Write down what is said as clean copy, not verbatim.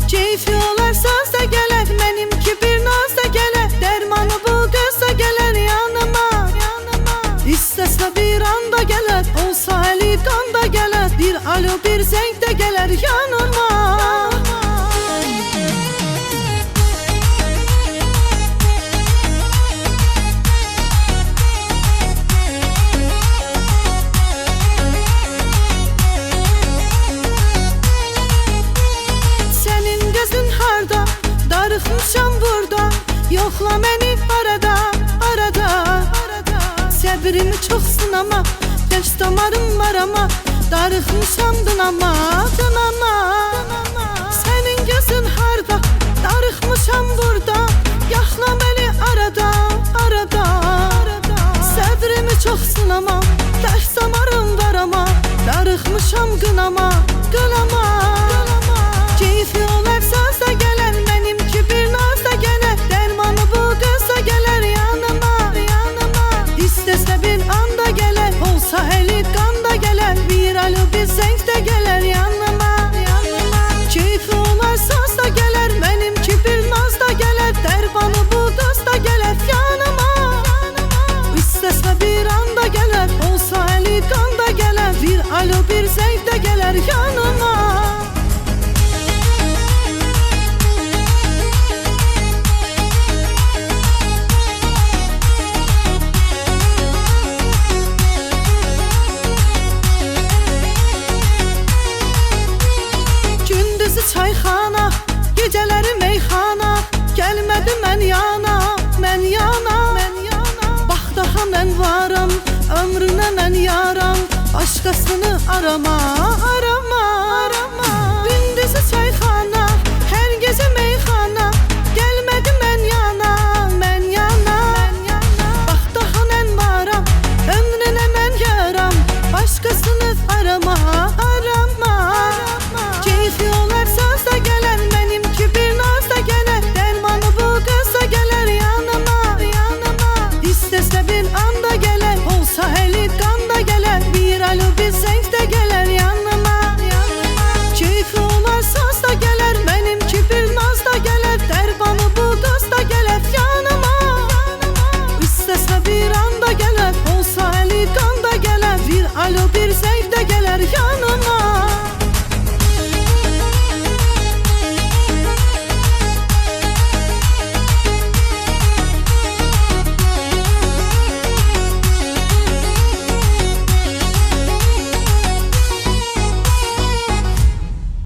Keyfi olar söz de gelir, benimki bir naz da gelir. Dermanı bu göz de gelir yanıma. İstesne bir anda gelir, olsa eli kan da gelir. Bir alo bir zeng de gelir yanıma. Darıxmışam burada, yoxla məni arada, arada. Səbrimi çox sınama, gəç damarım var ama. Darıxmışam dınama, dınama. Sənin gözün harda, darıxmışam burada. Yoxla məni arada, arada. Səbrimi çox sınama, gəç damarım var ama. Darıxmışam qınama, qınama. Keyfi olar söz də gələr, benimki bir naz da gələr. Dermanı bu göz da gələr yanıma. İstəsə bir anda gələr, olsa eli kan da gələr. Bir alo bir zeng də gələr yanıma. Keyfi olar söz da gələr, benimki bir naz da gələr. Dermanı bu göz da gələr yanıma. İstəsə bir anda gələr, olsa eli kan da gələr. Bir alo bir zeng də gələr yanıma. Çayxana, geceleri meyxana. Gəlmədi mən yana, mən yana. Bax daha mən varam, ömrünə mən yaram. Başqasını arama.